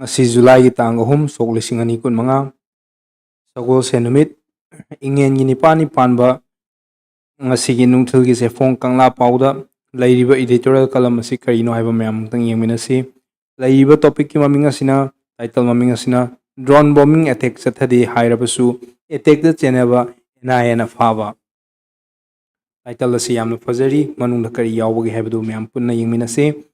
ngasi July gi tang ahum sok lising ani kun manga sagol se numit ingen gi nipani panba ngasi gi Nungthil gi sefong Kangla pauda lairiba editorial kalam asi karino haiba mayam tang yengminasi lairiba topic ki maming asina title maming asina drone bombing attack chathadi hairabasu attack the chenaba na faba title asi yamna fajari manung kari yawbagi haibadu mayam punna yengminasi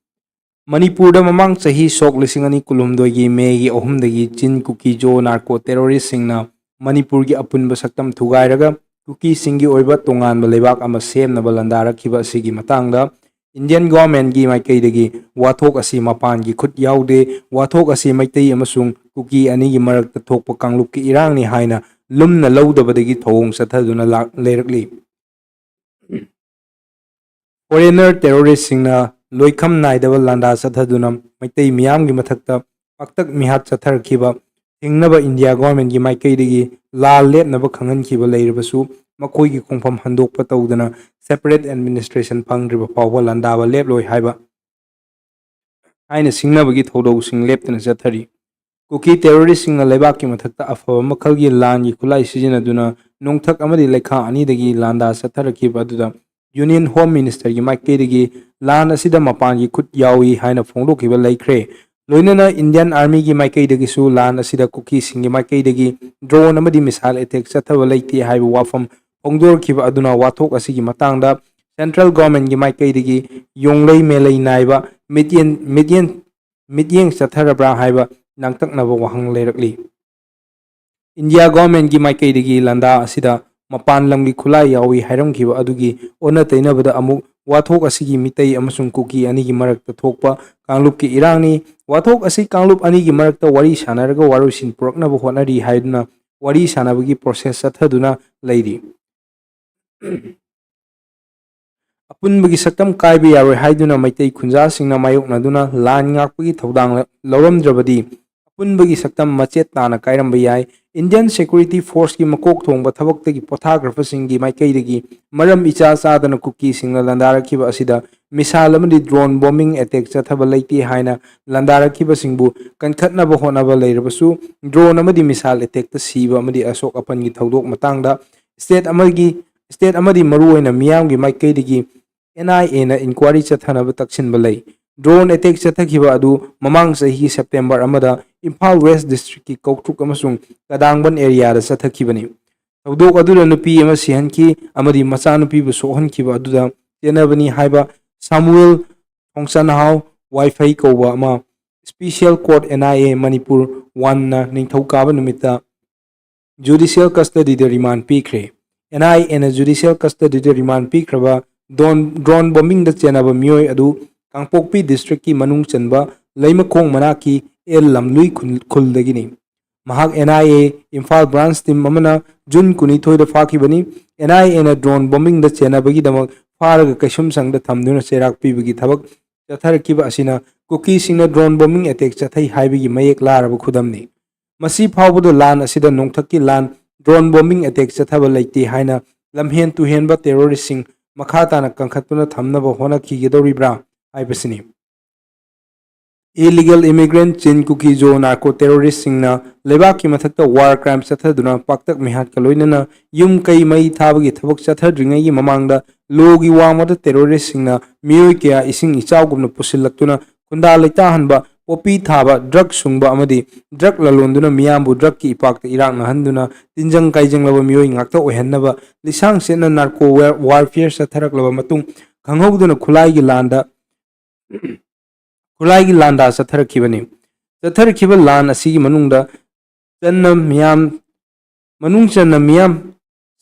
Manipur da mamang sahi sok lising ani kulumdoi gi megi ahumdagi chin kuki jo narco terrorist singna Manipurgi apunba saktam thugairaga kuki singi oiba tongan balebak ama semnaba landarakhiba asigi matangda Indian government gi maikaidagi wathok asi mapan gi khut yaude wathok asi maitai amasung kuki ani gi marakta thokpa kanglup ki irangni haina lumna laudabadagi thong sathaduna leirakli foreigner terrorist singna loikham naidaba landa sathaduna maitai miyam gi mathakta paktak mihat satharkhiba hingnaba India government gi maikaidagi lal lepnaba khangankhiba leirabasu makoi gi khongpham handokpa tawdana separate administration phangriba fawba landaba leploi haiba aina singnaba gi thodau sing leptana chathari kuki terrorist singna lebak ki mathakta afaba makhal gi lan gi khulai sijinaduna nongthak amadi lekha ani dagi landa satharakhiba aduda Union Home Minister gi maikaidagi lan asida mapan gi khut yawi haina phongdokhiba leikhre loinana Indian Army gi maikaidagi su lan asida kuki singi maikaidagi drone amadi missile attack chathaba leiti haiba wafam phongdorkhiba aduna wathok asigi matangda central government gi maikaidagi yonglei melei naiba midyeng chatharabra haiba nangtaknaba wahang leirakli India government gi maikaidagi landa asida mapan lamgi khulai yawi hairamkhiba adugi ona tainabada amuk wathok asigi mitei amasung kuki ani gi marakta thokpa kanglup ki irangni wathok asi kanglup ani gi marakta wari sanaraga warusin puraknaba honari haiduna wari sanabagi process sathaduna leiri apunbagi saktam kaiba yaroi haiduna maitai khunja singna mayoknaduna lan ngakpagi thodang lauramdrabadi apunbagi saktam machet tana kairamba yai Indian Security Force ki makok thongba thabaktagi pothagrapher singi maikaidagi maram icha chadana kuki singna landarakhiba asida misal amadi drone bombing attack chathaba leiti haina landarakhiba singbu kankhatnaba honaba leirabasu drone amadi misal attack ta siba amadi asok apan gi thodok matangda state amadi maruoina miyamgi maikaidagi NIA na inquiry chathanaba taksinba lei drone attack chathakhiba adu mamang sahi September amada Imphal West District ki Kautruk amasung Kadangban area da chathakibani thodok aduna nupi ama sihanki amadi macha nupi bu sohankiba aduda tenabani haiba Samuel Hongsanhau Wi-Fi kowa ama Special Court NIA Manipur 1 na ningthokaba numita judicial custody da remand pikre NIA na judicial custody da remand pikraba drone bombing da chenaba mioi adu Kangpokpi district ki manung chanba leimakhong manaki el lamlui khuldagini mahak NIA Imphal branch team amana June 12 da fakibani NIA na drone bombing da chenabagi damak faraga kaisum sangda thamduna serak pibagi thabak chatharkiba asina kuki singna drone bombing attack chathai haibagi mayek laraba khudamni masi phawbudo lan asida nongthakki lan drone bombing attack chathaba leiti haina lamhen tu henba terrorist sing makhatana kankhatuna thamnaba hona kigedoribra haibasini illegal immigrant chin kuki jo narco terrorist singna lebaki mathakta war crime chathaduna paktak mihat kaloinana yum kai mai thabagi thabak chathadringai gi mamangda logi wangmada terrorist singna miyoi kya ising ichawgumna pusillaktuna kunda leita hanba popi thaba drug sungba amadi drug lalonduna miyambu drug ki ipakta irang na handuna tinjang kaijang laba miyoi ngakta ohennaba lisang sena narco warfare satharak laba matung khanghauduna khulai gi landa satharakibani satharakhiba lan asigi manungda channa miyam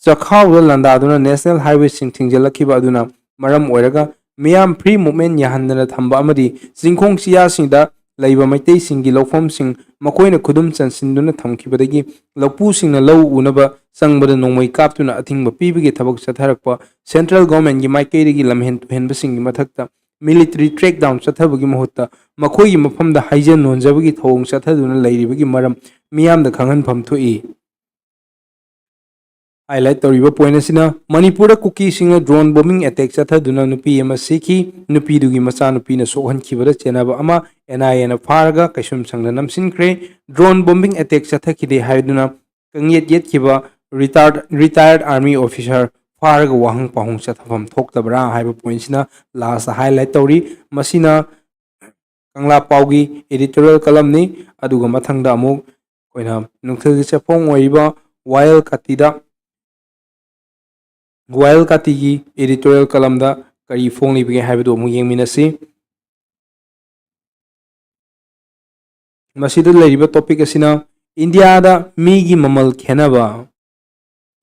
chakhawda landa aduna national highway sing thingjalakhiba aduna maram oiraga miyam free movement yahandana thamba amadi singkhong siya singda leiba maitai singi lawfam sing makoina khudum chansinduna thamkhibadagi lawpu singna law unaba sangbada nongmai kaptuna athingba pibigi thabak satharakpa central government gi maikaidagi lamhen tuhenba singi mathakta military crackdown chathabagi mahutta makhoi mafamda haijan nonjabagi thong chathaduna leiribagi maram miyamda khangan pham thoi highlight tawriba point asina Manipur kuki singa drone bombing attack chathaduna nupi ama sikhi nupi dugi macha nupi na sohankhibada chenaba ama NIA na pharaga kaisum sangna namsinkre drone bombing attack chathakide haiduna kangyet yet kiba retired army officer pharaga wahang pahung chathafam thoktabra haiba point sina last highlight tawri masina Kangla paugi editorial column ni aduga mathangda amuk koina Nungthil chapong oiba Wild Katigi editorial kalamda kari phone libge haibdo mu yengminasi masida leriba topic asina India da migi mamal khenaba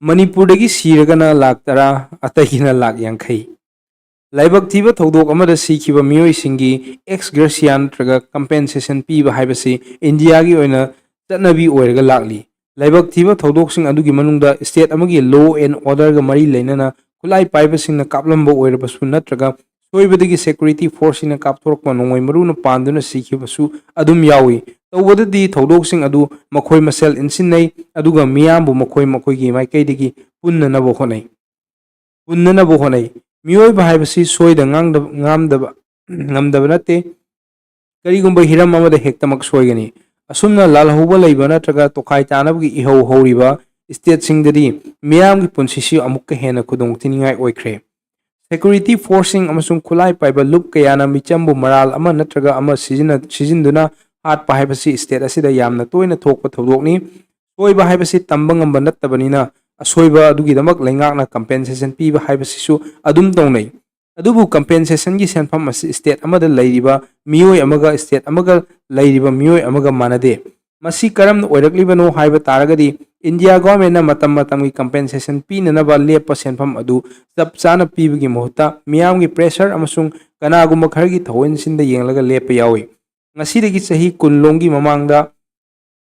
Manipur dagi siragana lak tara atahina lak yankhai laibak thiba thodok amada sikhiba miyoi singi ex gracia traga compensation piba haibasi India gi oina tatnabi oiraga lakli laibak thiba thodok adugi manungda state amagi law and order ga mari leinana kulai paiba singna kaplamba oirabasu natraga soibadagi security force ina kapthorokpa nongoi maruna panduna sikhibasu adum yawi tawbadadi thodok adu makhoi masel insinnai aduga miyambu makhoi gi maikaidagi punnanabo honai miyoi bahaibasi soida ngamdaba nate karigumba hiram amada hektamak soigani asumna lalhuba leiba natraga tokai tanabgi ihau horiba state singdadi miyam gi punsisi amukka hena khudong tiningai oikhre security forcing amasung khulai paiba loop kayana michambu maral ama natraga ama sizinduna hat pahaibasi state asida yamna toina thokpa thodokni soiba haibasi tamba ngamba nattabanina asoiba adugi damak lengakna compensation piba haibasi su adum tongnai adubu compensation gi senfam state amada leiriba miyoi amaga state amaga leiriba miyoi amaga manade masi karam oiraklibano haiba taragadi India government na matam gi compensation pinanaba lepa senfam adu chap chana pibagi mohta miyamgi pressure amasung kanagumba khargi thoin sinda yenglaga lepa yawi ngasidagi sahi kunlonggi mamangda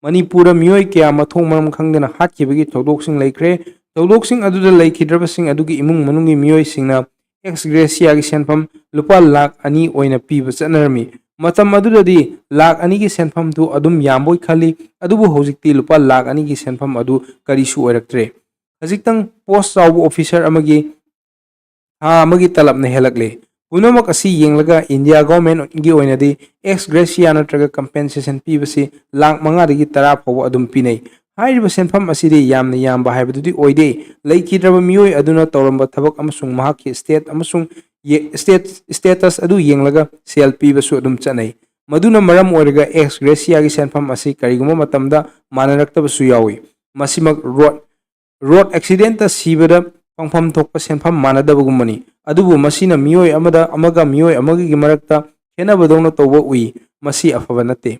Manipura miyoi kya mathong maram khangdena hatkibagi thodok leikre thodok aduda leikidraba adugi imung manungi miyoi singna ex gracia gi senfam lupa lakh ani oina piba chanarmi matam adudadi lakh ani gi senfam tu adum yamboi khali adubu hojikti lupa lakh ani gi senfam adu karisu oiraktre hajiktang post chaw officer amagi amagi talapna helakle punamak asi yenglaga India government gi oinadi ex gracia natraga compensation pibasi lakh manga dagi tara phaw adum pinai hairiba senfam asidi yamna yamba haibadudi oide leikidraba miyoi aduna tawramba thabak amasung mahaki state amasung status adu yenglaga sel pibasu adum chanai maduna maram oiraga ex gracia gi senfam asi kariguma matamda manaraktabasu yawi masimak road accident ta sibada pangfam thokpa senfam manadabagumani adubu masina miyoi amaga miyoi amagi gi marakta henabadongna tawba ui masi afaba nate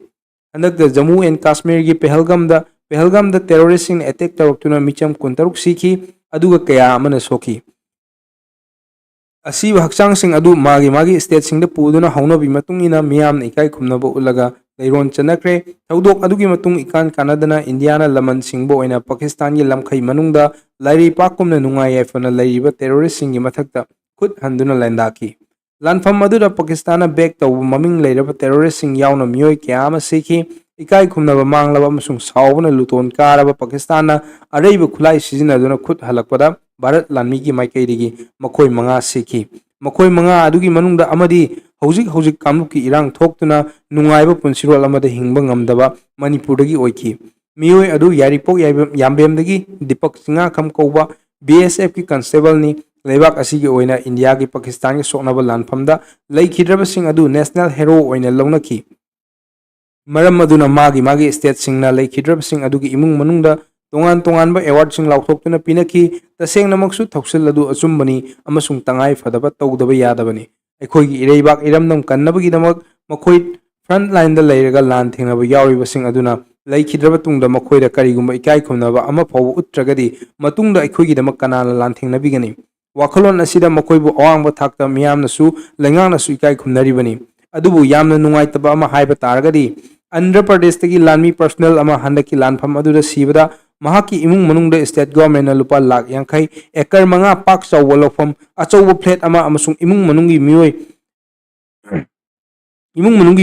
handakta Jammu and Kashmir gi Pahalgamda terrorist attack tawrktuna micham kuntaruk sikhi aduga kaya amana soki asiba hakchang adu magi state singda puduna haunabi matung ina miyamna ikai khumnaba ulaga leiron chanakre tawdok adugi matung ikan kanadana Indiana laman singbo oina Pakistan gi lamkhai manungda lairi pakumna nungai yafana lairiba terrorist singi mathakta khut handuna landaki lanfam aduda Pakistana back tawu maming leiraba terrorist sing yauna miyoi kya ama sikhi ikai khumnaba manglaba amasung sawbana luton karaba Pakistana araiba khulai sizinaduna khut halakpada Bharat lanmi gi maikaidigi makhoi manga sikhi makhoi manga adugi manungda amadi hojik kamluki irang thoktuna nungaiba punsirol amada hingba ngamdaba Manipur dagi oiki miyoi adu yaripok yambemdagi Deepak Singa kham kouba BSF ki constable ni leibak asigi oina India gi Pakistan gi soknaba lanfamda leikidraba sing adu national hero oina launaki maram aduna magi state singna leikidraba sing adugi imung manungda tongan ba award sing lauthokuna pinaki tasengna maksu thoksil adu achumbani amasung tangai fadaba tawdaba yadabani aikhoigi ireibak iramnam kannabagi damak makhoi front line da leiraga lan thengnaba yauriba sing aduna leikidraba tungda makhoida karigumba ikai khumnaba ama phaw utragadi matungda aikhoigi damak kanala lan thengnabigani wakhalon asida makhoibu awangba thakta miyamnasu lengangnasu ikai khumnaribani adubu yamna nungaitaba ama haiba taragadi Andhra Pradesh tagi lanmi personal ama handaki lanfam aduda sibada mahaki imung manungda state government na lupa lakh yankhai ekar manga pak chawwa lofam achawwa flat ama amasung imung manungi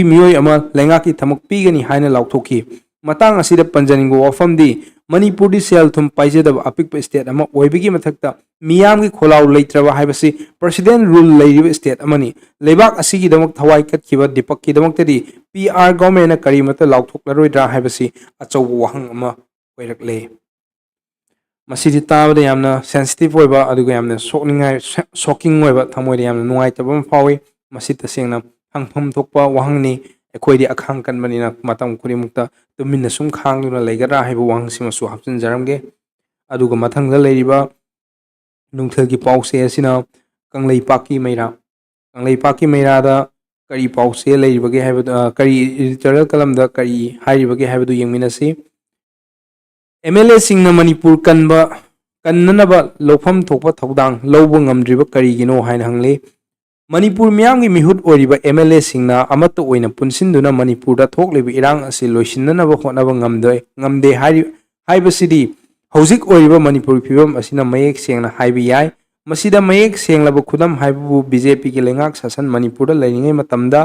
miyoi ama lengaki thamak pigani haina lauthoki matang asida panjaningo wafamdi Manipur sel thum paijadaba apikpa state ama oibigi mathakta miyamgi kholau leitraba haibasi president rule leiriba state amani lebak asigi damak thawai katkiba dipak ki damak tadi PR government na karimata lauthoklaroi haibasi achauba wahang ama oirakle masidi tabada yamna sensitive oiba aduga yamna shocking oiba thamoida yamna nungaitaba fawi masita sengna hangpham thokpa wahangni ekhoi akhang kanbanina matam kurimukta tuminna sum khangduna leigara haiba wahangsi masu hapsin jaramge aduga mathangda leiriba Nungthil ki pause asina Kanglai Paki Meira da kari pause leiribage haibadu kari editorial kalam da kari hairibage haibadu yengminasi MLA singna Manipur kannanaba lofam thokpa thodang lawba ngamdriba karigino haina hangle Manipur miyamgi mihut oiriba MLA singna amata oina punsinduna Manipur da thokliba irang asi loisinanaba hotnaba ngamde haibasidi hौजिक ओरिबा Manipur फिवम असिना मयेक सेंगना हाइबि याय मसिदा मयेक सेंगलाबा खुदम हाइबु BJP के लेंगाक शासन मणिपुर लेनिंगे मतमदा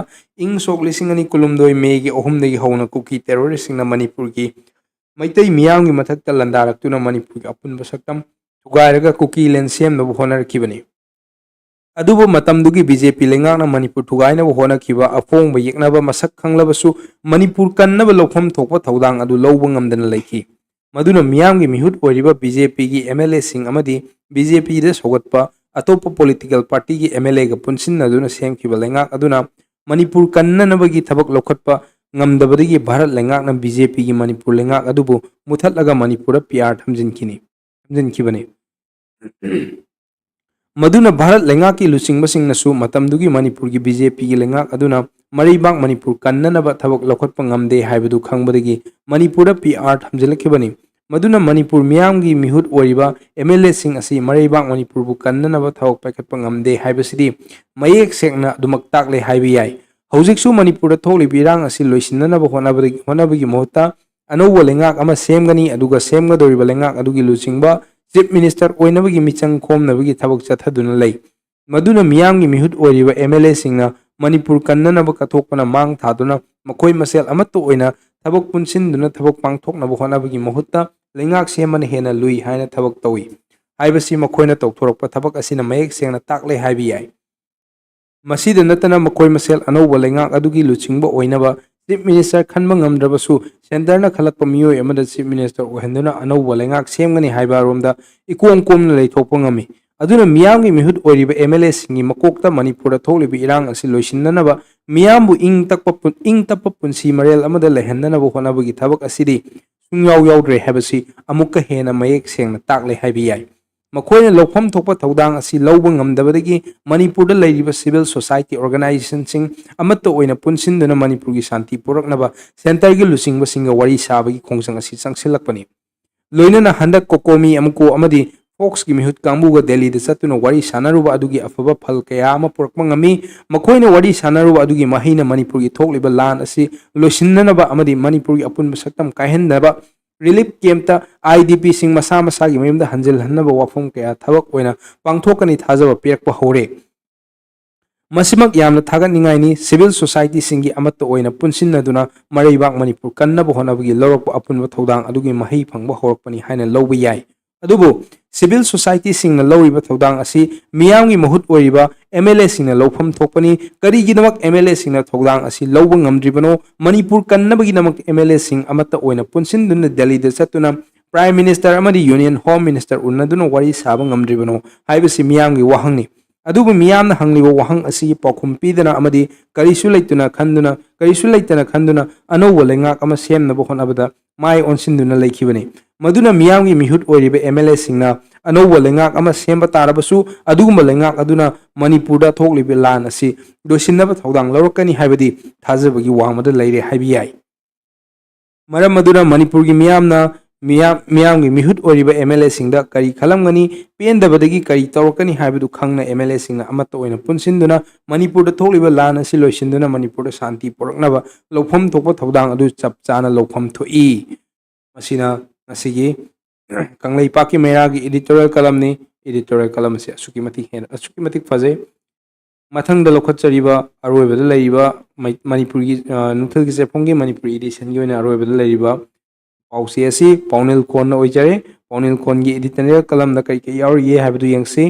इंग सोक लिसिंग अनि कुलुमदोय Maggi ओहुमदगी हौना cookie terrorist सिंगना Manipur की मैतै मियामगी मथक्ता लंदारक्तुना मणिपुर की अपुन बसक्तम तुगायरगा cookie लेन सेमनबु होनरखिबनि अदुबु मतमदुगी BJP लेंगाकना Manipur तुगायनबु होनखिबा अफोंबा येकनबा मसक खंगलबसु मणिपुर कन्नबा लोफम थोकपा थौदांग अदु लौबा ngamdana लेखि मधुना मियामगी मिहुत ओरिबा बीजेपी की MLA सिंग अमदी बीजेपी दे सोगतपा अतोप पॉलिटिकल पार्टी की MLA ग पुनसिन्नदुना सेमखिबा लेंगाक अदुना मणिपुर कन्ननबगी थबक लोखतपा ngamdabadagi भारत लेंगाकना बीजेपी की मणिपुर लेंगाक अदुबु मुथतलगा मणिपुर PR थमजिनखिबने मधुना भारत लेंगाक की लुचिंगबसिंगनसु मतमदुगी मणिपुर की बीजेपी की लेंगाक अदुना मरीबाग Manipur कन्ननबा थबक लोखतपा ngamde हाइबदु खंगबदगी Manipur PR थमजिलखिबनि मधुना Manipur मियामगी मिहुत ओरिबा MLA सिंग असि मरीबाग मणिपुर बु कन्ननबा थबक पाइखतपा ngamde हाइबसिदी मयेक सेकना दुमक ताकले हाइबि याय हौजिकसु मणिपुर थोकलि बिरांग असि लोइसिननबा होनबगी मोहता अनौब लेंगाक अमा सेमगनी अदुगा सेमगदोरिबा लेंगाक अदुगी लुचिंगबा चीफ मिनिस्टर ओइनबगी मिचंग खोमनबगी थबक चथदुना लै मधुना मियामगी मिहुत ओरिबा MLA सिंगना मणिपुर कन्ननबा कथोकपना मांग थादुना मखोय मसेल अमत्तो ओइना थबक पुनसिनदुना थबक पांगथोकनबा होनबगी मोहता लेंगाक सेमना हेना लुई हाइना थबक तौई हाइबसि मखोयना तौथोरकपा थबक असिना मयेक सेंगना ताकले हाइबि याय मसीद नतना मखोय मसेल अनौब लेंगाक अदुगी लुचिंगबा ओइनबा चीफ मिनिस्टर खनबा ngamdrabasu सेंटरना खलकपा मियोय अमदा चीफ मिनिस्टर ओहन्दुना अनौब लेंगाक सेमगनी हाइबा रोमदा इकोम कोमना लेथोकपा ngami aduna miyamgi mihut oiriba MLA singi makokta manipura tholibi irang asi loisinanaba miyambu ing tappa punsi marel amada lehandanaba honabagi thabak asidi sungyaw yawdre habasi amukka hena mayek sengna takle haibi yai makoina lokpham thokpa thodang asi lawba ngamdabadagi manipurda leiriba civil society organization sing amatta oina punsinduna manipurgi shanti puraknaba center gi lusingba singa wari sabagi khongsang asi changsilakpani loinana handak kokomi amko amadi Fox की मिहुत कांबुगा दिल्ली दे चतुना वारी सानारुबा अदुगी अफबा फल कया अमा पुरकपा ngami मखोइना वारी सानारुबा अदुगी महिना मणिपुर की थोकलिबा लान असि लोसिननबा अमदी मणिपुर की अपुनबा सकतम कायहनदबा रिलीफ कैंपता IDP सिंग मसा मसा की मयमदा हंजिल हन्नबा वाफम कया थबक ओइना पांगथोकनी थाजबा पेरकपा हौरे मसिमक यामना थागतनिंगाइनी सिविल सोसाइटी सिंगी अमत्त ओइना पुनसिनदुना मरैबाग मणिपुर कन्नबा होनबगी लौरकपा अपुनबा थौदांग अदुगी मही फंगबा हौरकपनी हाइना लौबा याय अदुबो सिविल सोसाइटी सिंगना लौरिबा थौदांग असि मियामगी महुत ओरिबा MLA सिंगना लौफम थोकपनी करिगिदमक MLA सिंगना थौदांग असि लौबा ngamdribano मणिपुर कन्नबगिदमक MLA सिंग अमत्त ओइना पुनसिनदुना दिल्ली दे चतुना प्राइम मिनिस्टर अमदी यूनियन होम मिनिस्टर उन्नदुना वारी साबा ngamdribano हाइबसि मियामगी वाहंगनी अदुबु मियामना हंगलिबा वाहंग असि पाखुम पीदना अमदी करिसु लैतना खंदुना अनौब लेंगाक अमा सेमनबा होनबदा माय ओनसिनदुना लेखिबने मधुना मियामगी मिहुत ओरिबा MLA सिंगना अनौब लेंगाक अमा सेमबा तारबसु अदुगुम लेंगाक अदुना मणिपुरदा थोकलिबा लान असि दोसिनबा थौदांग लौरकनी हाइबदी थाजबगी वांगमदा लैरे हाइबि याय मरम मधुना मणिपुर की मियामगी मिहुत ओरिबा MLA सिंगदा करी खलमगनी पेंदबदगी करी तौरकनी हाइबदु खंगना MLA सिंगना अमत्त ओइना पुनसिनदुना मणिपुरदा थोकलिबा लान असि लोइसिनदुना मणिपुरदा शांति पुरकनबा लौफम थोकपा थौदांग अदु चप चाना लौफम थोई मसिना नसिगी कंगलई पाकी मेरा की एडिटोरियल कलम से असुकी मतिक फजे मथंग लौखचरीबा अरोइबदा लैरिबा मणिपुर की नुंगथिल की सेफोंगी मणिपुर एडिशन की ओइना अरोइबदा लैरिबा ꯄꯥꯎꯆꯦ ꯑꯁꯤ ꯄꯥꯎꯅꯤꯜ ꯈꯣꯟꯅ ꯑꯣꯏꯖꯔꯦ ꯄꯥꯎꯅꯤꯜ ꯈꯣꯟꯒꯤ ꯏꯗꯤꯇꯣꯔꯤꯌꯦꯜ ꯀꯂꯝꯗ ꯀꯩ ꯀꯩ ꯌꯥꯎꯔꯤꯒꯦ ꯍꯥꯏꯕꯗꯨ ꯌꯦꯡꯁꯤ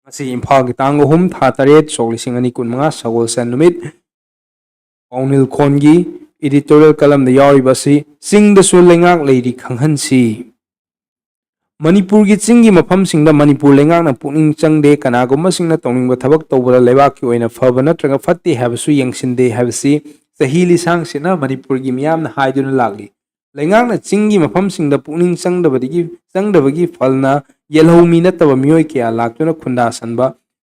ꯉꯁꯤ ꯏꯝꯐꯥꯜꯒꯤ ꯇꯥꯡ 3 ꯊꯥ 8 ꯁꯣꯛ 2025 ꯁꯒꯣꯜꯁꯦꯟ ꯅꯨꯃꯤꯠ ꯄꯥꯎꯅꯤꯜ ꯈꯣꯟꯒꯤ ꯏꯗꯤꯇꯣꯔꯤꯌꯦꯜ ꯀꯂꯝꯗ ꯌꯥꯎꯔꯤꯕ ꯑꯁꯤ ꯆꯤꯡꯗꯁꯨ ꯂꯩꯉꯥꯛ ꯂꯩꯔꯤ ꯈꯪꯍꯟꯁꯤ ꯃꯅꯤꯄꯨꯔꯒꯤ ꯆꯤꯡꯒꯤ ꯃꯐꯝꯁꯤꯡꯗ ꯃꯅꯤꯄꯨꯔ ꯂꯩꯉꯥꯛꯅ ꯄꯨꯛꯅꯤꯡ ꯆꯪꯗꯦ ꯀꯅꯥꯒꯨꯝꯕꯁꯤꯡꯅ ꯇꯧꯅꯤꯡꯕ ꯊꯕꯛ ꯇꯧꯕꯗ ꯂꯩꯕꯥꯛꯀꯤ ꯑꯣꯏꯅ ꯐꯕ ꯅꯠꯇ꯭ꯔꯒ ꯐꯠꯇꯦ ꯍꯥꯏꯕꯁꯨ ꯌꯦꯡꯁꯤꯟꯗꯦ ꯍꯥꯏꯕꯁꯤ ꯆꯍꯤ ꯂꯤꯁꯥꯡꯁꯤꯠꯅ ꯃꯅꯤꯄꯨꯔꯒꯤ ꯃꯤꯌꯥꯝꯅ ꯍꯥꯏꯗꯨꯅ ꯂꯥꯛꯂꯤ ꯂꯩꯉꯥꯛꯅ ꯆꯤꯡꯒꯤ ꯃꯐꯝꯁꯤꯡꯗ ꯄꯨꯛꯅꯤꯡ ꯆꯪꯗꯕꯒꯤ ꯐꯜꯅ ꯌꯦꯜꯍꯧꯃꯤ ꯅꯠꯇꯕ ꯃꯤꯑꯣꯏ ꯀꯌꯥ ꯂꯥꯛꯇꯨꯅ ꯈꯨꯟꯗꯥꯁꯟꯕ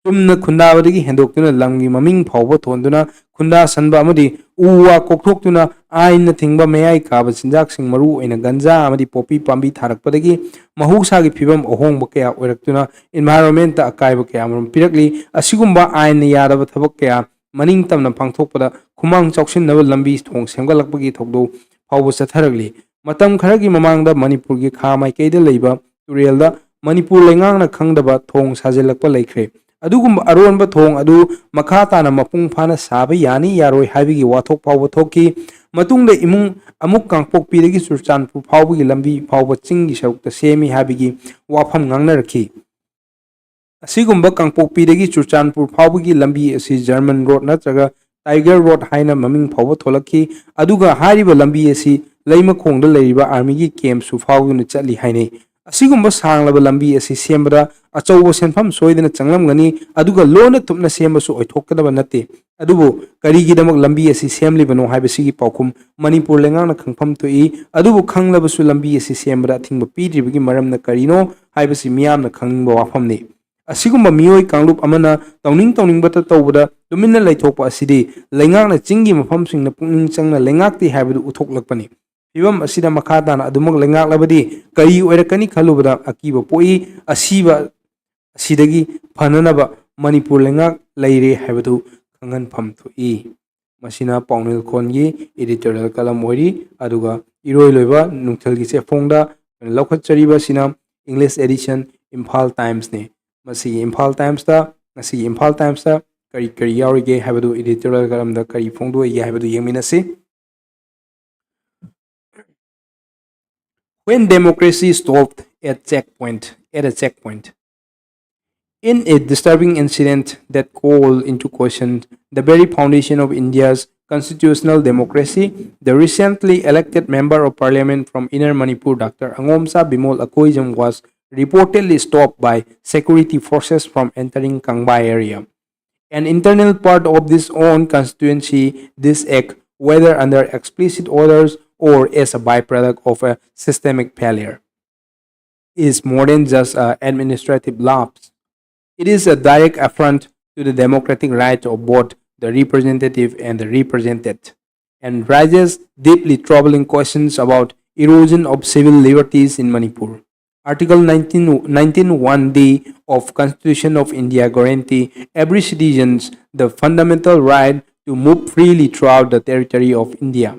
ꯆꯨꯝꯅ ꯈꯨꯟꯗꯥꯕꯗꯒꯤ ꯍꯦꯟꯗꯣꯛꯇꯨꯅ ꯂꯝꯒꯤ ꯃꯃꯤꯡ ꯐꯥꯎꯕ ꯊꯣꯟꯗꯨꯅ ꯈꯨꯟꯗꯥꯁꯟꯕ ꯑꯃꯗꯤ ꯎ ꯋꯥ ꯀꯣꯛꯊꯣꯛꯇꯨꯅ ꯑꯥꯏꯟꯅ ꯊꯤꯡꯕ ꯃꯌꯥꯏ ꯀꯥꯕ ꯆꯤꯟꯖꯥꯛꯁꯤꯡ ꯃꯔꯨ ꯑꯣꯏꯅ ꯒꯟꯖꯥ ꯑꯃꯗꯤ ꯄꯣꯄꯤ ꯄꯥꯝꯕꯤ ꯊꯥꯔꯛꯄꯗꯒꯤ ꯃꯍꯧꯁꯥꯒꯤ ꯐꯤꯕꯝ ꯑꯍꯣꯡꯕ ꯀꯌꯥ ꯑꯣꯏꯔꯛꯇꯨꯅ ꯏꯟꯚꯥꯏꯔꯣꯟꯃꯦꯟꯇ ꯑꯀꯥꯏꯕ ꯀꯌꯥꯃꯔꯨꯝ ꯄꯤꯔꯛꯂꯤ ꯑꯁꯤꯒꯨꯝꯕ ꯑꯥꯏꯟꯅ ꯌꯥꯗꯕ ꯊꯕꯛ ꯀꯌꯥ ꯃꯅꯤꯡꯇꯝꯅ ꯄꯥꯡꯊꯣꯛꯄꯗ ꯈꯨꯃꯥꯡ ꯆꯥꯎꯁꯤꯟꯅꯕ ꯂꯝꯕꯤ ꯊꯣꯡ ꯁꯦꯝꯒꯠꯂꯛꯄꯒꯤ ꯊꯧꯗꯣꯛ ꯐꯥꯎꯕ ꯆꯠꯊꯔꯛꯂꯤ ꯃꯇꯝ ꯈꯔꯒꯤ ꯃꯃꯥꯡꯗ ꯃꯅꯤꯄꯨꯔꯒꯤ ꯈꯥ ꯃꯥꯏꯀꯩꯗ ꯂꯩꯕ ꯇꯨꯔꯦꯜꯗ ꯃꯅꯤꯄꯨꯔ ꯂꯩꯉꯥꯛꯅ ꯈꯪꯗꯕ ꯊꯣꯡ ꯁꯥꯖꯤꯜꯂꯛꯄ ꯂꯩꯈ꯭ꯔꯦ ꯑꯗꯨꯒꯨꯝꯕ ꯑꯔꯣꯟꯕ ꯊꯣꯡ ꯑꯗꯨ ꯃꯈꯥ ꯇꯥꯅ ꯃꯄꯨꯡ ꯐꯥꯅ ꯁꯥꯕ ꯌꯥꯅꯤ ꯌꯥꯔꯣꯏ ꯍꯥꯏꯕꯒꯤ ꯋꯥꯊꯣꯛ ꯐꯥꯎꯕ ꯊꯣꯛꯈꯤ ꯃꯇꯨꯡꯗ ꯏꯃꯨꯡ ꯑꯃꯨꯛ ꯀꯥꯡꯄꯣꯛꯄꯤꯗꯒꯤ ꯆꯨꯔꯆꯥꯟꯄꯨꯔ ꯐꯥꯎꯕꯒꯤ ꯂꯝꯕꯤ ꯐꯥꯎꯕ ꯆꯤꯡꯒꯤ ꯁꯔꯨꯛꯇ ꯁꯦꯝꯃꯤ ꯍꯥꯏꯕꯒꯤ ꯋꯥꯐꯝ ꯉꯥꯡꯅꯔꯛꯈꯤ ꯑꯁꯤꯒꯨꯝꯕ ꯀꯥꯡꯄꯣꯛꯄꯤꯗꯒꯤ ꯆꯨꯔꯆꯥꯟꯄꯨꯔ ꯐꯥꯎꯕꯒꯤ ꯂꯝꯕꯤ ꯑꯁꯤ ꯖꯔꯃꯟ ꯔꯣꯗ ꯅꯠꯇ꯭ꯔꯒ ꯇꯥꯏꯒꯔ ꯔꯣꯗ ꯍꯥꯏꯅ ꯃꯃꯤꯡ ꯐꯥꯎꯕ ꯊꯣꯛꯂꯛꯈꯤ ꯑꯗꯨꯒ ꯍꯥꯏꯔꯤꯕ ꯂꯝꯕꯤ ꯑꯁꯤ ꯂꯩꯃꯈꯣꯡꯗ ꯂꯩꯔꯤꯕ ꯑꯥꯔꯃꯤꯒꯤ ꯀꯦꯝꯞꯁꯨ ꯐꯥꯎꯗꯨꯅ ꯆꯠꯂꯤ ꯍꯥꯏꯅꯩ ꯑꯁꯤꯒꯨꯝꯕ ꯁꯥꯡꯂꯕ ꯂꯝꯕꯤ ꯑꯁꯤ ꯁꯦꯝꯕꯗ ꯑꯆꯧꯕ ꯁꯦꯟꯐꯝ ꯁꯣꯏꯗꯅ ꯆꯪꯂꯝꯒꯅꯤ ꯑꯗꯨꯒ ꯂꯣꯟꯅ ꯊꯨꯞꯅ ꯁꯦꯝꯕꯁꯨ ꯑꯣꯏꯊꯣꯛꯀꯗꯕ ꯅꯠꯇꯦ ꯑꯗꯨꯕꯨ ꯀꯔꯤꯒꯤꯗꯃꯛ ꯂꯝꯕꯤ ꯑꯁꯤ ꯁꯦꯝꯂꯤꯕꯅꯣ ꯍꯥꯏꯕꯁꯤꯒꯤ ꯄꯥꯎꯈꯨꯝ ꯃꯅꯤꯄꯨꯔ ꯂꯩꯉꯥꯛꯅ ꯈꯪꯐꯝ ꯊꯣꯛꯏ ꯑꯗꯨꯕꯨ ꯈꯪꯂꯕꯁꯨ ꯂꯝꯕꯤ ꯑꯁꯤ ꯁꯦꯝꯕꯗ ꯑꯊꯤꯡꯕ ꯄꯤꯗ꯭ꯔꯤꯕꯒꯤ ꯃꯔꯝꯅ ꯀꯔꯤꯅꯣ ꯍꯥꯏꯕꯁꯤ ꯃꯤꯌꯥꯝꯅ ꯈꯪꯅꯤꯡꯕ ꯋꯥꯐꯝꯅꯤ ꯑꯁꯤꯒꯨꯝꯕ ꯃꯤꯑꯣꯏ ꯀꯥꯡꯂꯨꯞ ꯑꯃꯅ ꯇꯧꯅꯤꯡꯕꯇ ꯇꯧꯕꯗ ꯇꯨꯃꯤꯟꯅ ꯂꯩꯊꯣꯛꯄ ꯑꯁꯤꯗꯤ ꯂꯩꯉꯥꯛꯅ ꯆꯤꯡꯒꯤ ꯃꯐꯝꯁꯤꯡꯗ ꯄꯨꯛꯅꯤꯡ ꯆꯪꯅ ꯂꯩꯉꯥꯛꯇꯦ ꯍꯥꯏꯕꯗꯨ ꯎꯠꯊꯣꯛꯂꯛꯄꯅꯤ ꯐꯤꯕꯝ ꯑꯁꯤꯗ ꯃꯈꯥ ꯇꯥꯅ ꯑꯗꯨꯃꯛ ꯂꯩꯉꯥꯛꯂꯕꯗꯤ ꯀꯔꯤ ꯑꯣꯏꯔꯛꯀꯅꯤ ꯈꯜꯂꯨꯕꯗ ꯑꯀꯤꯕ ꯄꯣꯛꯏ ꯑꯁꯤꯕ ꯑꯁꯤꯗꯒꯤ ꯐꯅꯅꯕ ꯃꯅꯤꯄꯨꯔ ꯂꯩꯉꯥꯛ ꯂꯩꯔꯦ ꯍꯥꯏꯕꯗꯨ ꯈꯪꯍꯟꯐꯝ ꯊꯣꯛꯏ ꯃꯁꯤꯅ ꯄꯥꯎꯅꯤꯜ ꯈꯣꯟꯒꯤ ꯏꯗꯤꯇꯣꯔꯤꯌꯦꯜ ꯀꯂꯝ ꯑꯣꯏꯔꯤ ꯑꯗꯨꯒ ꯏꯔꯣꯏꯂꯣꯏꯕ ꯅꯨꯡꯊꯤꯜꯒꯤ ꯆꯦꯐꯣꯡꯗ ꯂꯧꯈꯠꯆꯔꯤꯕꯁꯤꯅ ꯏꯪꯂꯤꯁ ꯑꯦꯗꯤꯁꯟ ꯏꯝꯐꯥꯜ ꯇꯥꯏꯝꯁꯅꯤ ꯃꯁꯤꯒꯤ ꯏꯝꯐꯥꯜ ꯇꯥꯏꯝꯁꯇ ꯉꯁꯤꯒꯤ ꯏꯝꯐꯥꯜ ꯇꯥꯏꯝꯁꯇ ꯀꯔꯤ ꯀꯔꯤ ꯌꯥꯎꯔꯤꯒꯦ ꯍꯥꯏꯕꯗꯨ ꯏꯗꯤꯇꯣꯔꯤꯌꯦꯜ ꯀꯂꯝꯗ ꯀꯔꯤ ꯐꯣꯡꯗꯣꯛꯏꯒꯦ ꯍꯥꯏꯕꯗꯨ ꯌꯦꯡꯃꯤꯟꯅꯁꯤ When democracy stopped at a checkpoint. In a disturbing incident that called into question the very foundation of India's constitutional democracy, the recently elected member of parliament from Inner Manipur, Dr. Angomsa Bimol Akoijam, was reportedly stopped by security forces from entering Kangbai area. An internal part of this own constituency, this act, whether under explicit orders or as a byproduct of a systemic failure, is more than just an administrative lapse. It is a direct affront to the democratic right of both the representative and the represented, and raises deeply troubling questions about erosion of civil liberties in Manipur. Article 19(1)(d) of Constitution of India guarantee every citizen the fundamental right to move freely throughout the territory of India.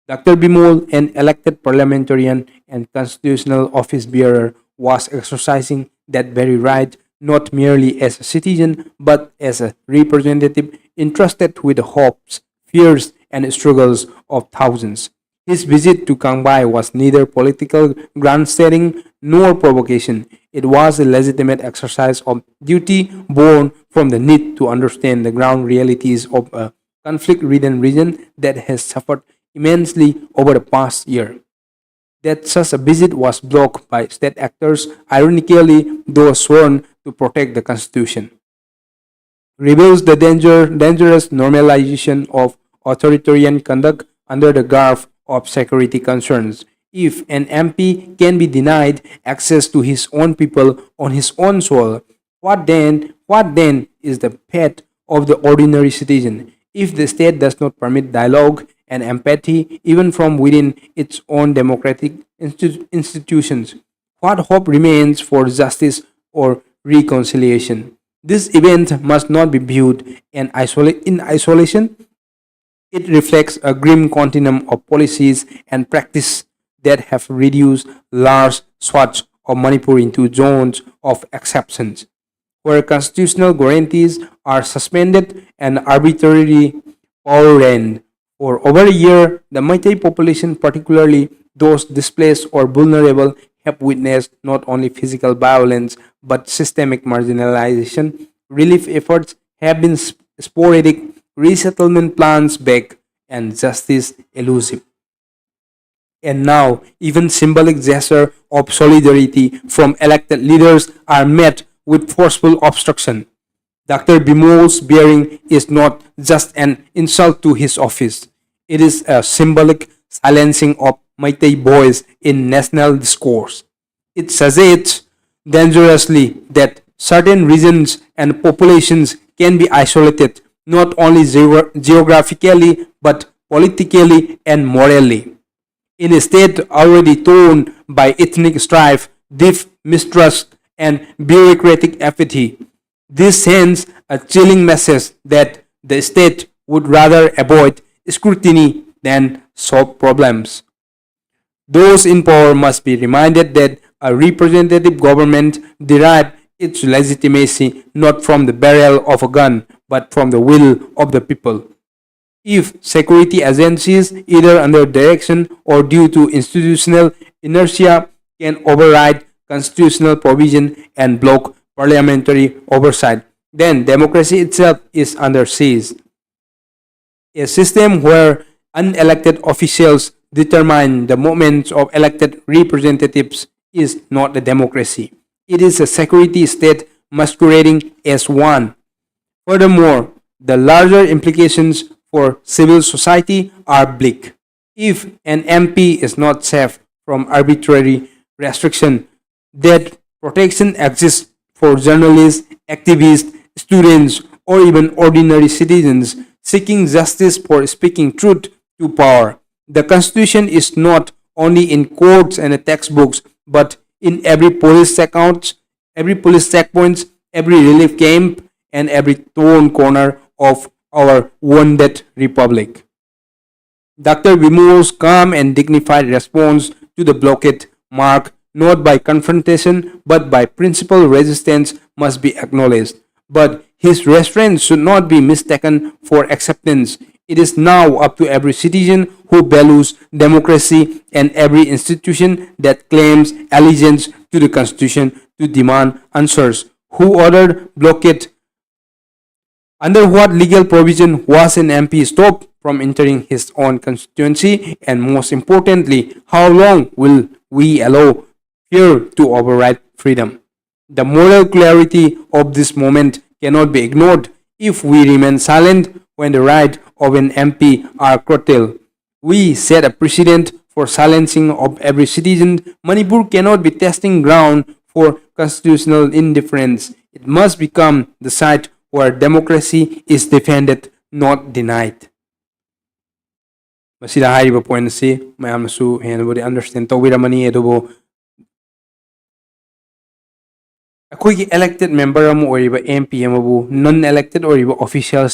Dr. Bimol, an elected parliamentarian and constitutional office bearer, was exercising that very right not merely as a citizen but as a representative entrusted with the hopes, fears, and struggles of thousands. His visit to Kangbai was neither political grandstanding nor provocation. It was a legitimate exercise of duty born from the need to understand the ground realities of a conflict ridden region that has suffered immensely over the past year. That such a visit was blocked by state actors, ironically, those sworn to protect the Constitution, reveals the dangerous normalization of authoritarian conduct under the garb of security concerns. If an MP can be denied access to his own people on his own soil, what then? What then is the fate of the ordinary citizen? If the state does not permit dialogue and empathy even from within its own democratic institutions, what hope remains for justice or reconciliation? This event must not be viewed in isolation. It reflects a grim continuum of policies and practice that have reduced large swaths of Manipur into zones of exceptions, where constitutional guarantees are suspended and arbitrarily overrun. For over a year, the Meitei population, particularly those displaced or vulnerable, have witnessed not only physical violence but systemic marginalization. Relief efforts have been sporadic, resettlement plans vague, and justice elusive. And now, even symbolic gesture of solidarity from elected leaders are met with forceful obstruction. Dr. Bimol's bearing is not just an insult to his office. It is a symbolic silencing of Meitei voice in national discourse. It suggests dangerously that certain regions and populations can be isolated not only geographically but politically and morally. In a state already torn by ethnic strife, deep mistrust, and bureaucratic apathy, this sends a chilling message that the state would rather avoid scrutiny than solve problems. Those in power must be reminded that a representative government derives its legitimacy not from the barrel of a gun but from the will of the people. If security agencies, either under direction or due to institutional inertia, can override constitutional provision and block parliamentary oversight, then democracy itself is under siege. A system where unelected officials determine the movements of elected representatives is not a democracy. It is a security state masquerading as one. Furthermore, the larger implications for civil society are bleak. If an MP is not safe from arbitrary restriction, that protection exists for journalists, activists, students, or even ordinary citizens seeking justice for speaking truth to power. The Constitution is not only in courts and textbooks, but in every police checkpoints, every relief camp, and every torn corner of our wounded republic. Dr. Vimu's calm and dignified response to the blockade, marked not by confrontation but by principal resistance, must be acknowledged. But his restraint should not be mistaken for acceptance. It is now up to every citizen who values democracy and every institution that claims allegiance to the Constitution to demand answers. Who ordered blockade? Under what legal provision was an MP stopped from entering his own constituency? And most importantly, how long will we allow fear to override freedom? The moral clarity of this moment cannot be ignored. If we remain silent when the rights of an MP are curtailed, we set a precedent for silencing of every citizen. Manipur cannot be testing ground for constitutional indifference. It must become the site where democracy is defended, not denied. Masida hariba point si mayam su henbody understand tawbiramani adubo अखोई elected member MP non elected official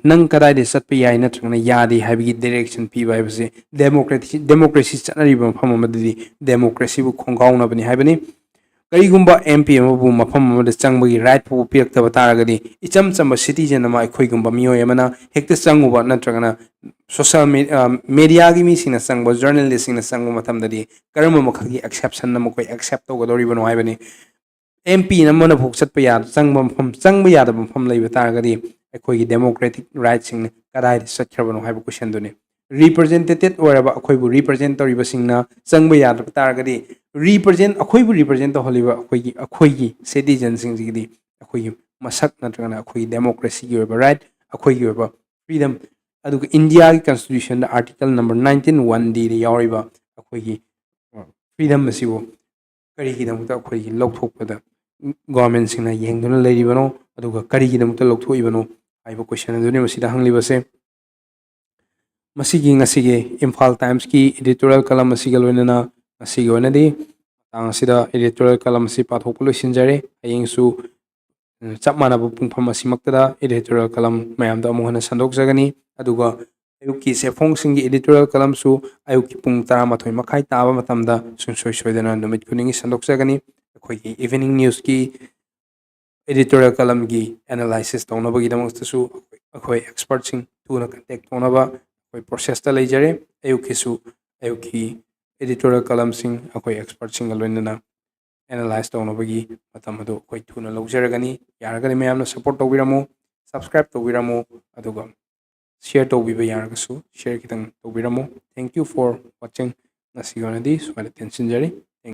नंग कदाई चट याई नत्रगना यादे हाइबगी direction पीबा हाइबसे democracy चटनरिबा मफम अमदि democracy बु खोंगाउनबनि हाइबनि करिगुंबा MP मफम अमद चंगबगी right फो पिरक्तब तारगदि इचम चम citizen अमा अखोइगुंबा मियोय अमना हेक्ते चंगुबा नत्रगना सोशल मीडिया की मीसिंग चंगबा जर्नलिस्ट सिंग चंगबा मतमदि करम मखगी एक्सेप्शन नमकोय एक्सेप्ट तोगदोरिबनो हाइबनि MP नमन भोग चट याद चंग याद मफम लेब तारगदि अखोई डेमोक्रेटिक राइट्स कदाई चटखरबनो हाइब क्वेश्चन दुने रिप्रेजेंटेटेड ओरबा अखोइबु रिप्रेजेंट तोरिबा सिंगना चंग याद तारगदि रिप्रेजेंट अखोइबु रिप्रेजेंट तोहलिबा अखोइगी सिटीजन सिंगदि अखोइगी मसक नत्रगना अखोइगी डेमोक्रेसी की ओरबा राइट अखोइगी ओरबा फ्रीडम अदुग इंडिया की कॉन्स्टिट्यूशन आर्टिकल नंबर 19 1 डी यावरिबा अखोइगी फ्रीडम मसिबो करिगिदमुता अखोइगी लौथोकपदा गवर्नमेंट सिंगना येंगदुना लेरिबनो अदुगा करिगिदमुता लौथोइबनो हाइबो क्वेश्चन अदुने मसिदा हंगलिबसे मसिगी ngasiगे इम्फाल टाइम्स की एडिटोरियल कलम मसिगा लोइनना मसिगी ओनदि तांगसिदा एडिटोरियल कलम मसि पाथोक लोइसिनजरे हयेंसु चप मानब पुंगफम मसिमक्तदा एडिटोरियल कलम मयामदा अमुहना संदोक जगनी अदुगा अयुकी सेफोंग सिंगी एडिटोरियल कलम सु अयुकी पुंग 13 मखाई ताबा मतमदा सुनसोय सोयदना नुमित खुनिंगी संदोक जगनी अखोई इवनिंग न्यूज की एडिटोरियल कलम की एनालिसिस तौनबगी दमस्तसु अखोई एक्सपर्ट सिंग तुना कांटेक्ट तौनबा ꯑꯩꯈꯣꯏ ꯄ꯭ꯔꯣꯁꯦꯁꯇ ꯂꯩꯖꯔꯦ ꯑꯌꯨꯛꯀꯤꯁꯨ ꯑꯌꯨꯛꯀꯤ editorial columnsing ꯑꯩꯈꯣꯏ expertsꯤꯡꯒ ꯂꯣꯏꯅꯅ analyze ꯇꯧꯅꯕꯒꯤ ꯃꯇꯝ ꯑꯗꯨ ꯑꯩꯈꯣꯏ ꯊꯨꯅ ꯂꯧꯖꯔꯒꯅꯤ ꯌꯥꯔꯒꯗꯤ ꯃꯌꯥꯝꯅ ꯁꯞꯄꯣꯔꯠ ꯇꯧꯕꯤꯔꯝꯃꯨ subscribe ꯇꯧꯕꯤꯔꯝꯃꯨ ꯑꯗꯨꯒ share ꯇꯧꯕꯤꯕ ꯌꯥꯔꯒꯁꯨ share ꯈꯤꯇꯪ ꯇꯧꯕꯤꯔꯝꯃꯨ thank you for watching ꯉꯁꯤꯒꯤ ꯑꯣꯏꯅꯗꯤ ꯁ꯭ꯋꯥꯏꯗ ꯇꯦꯟꯁꯤꯟꯖꯔꯤ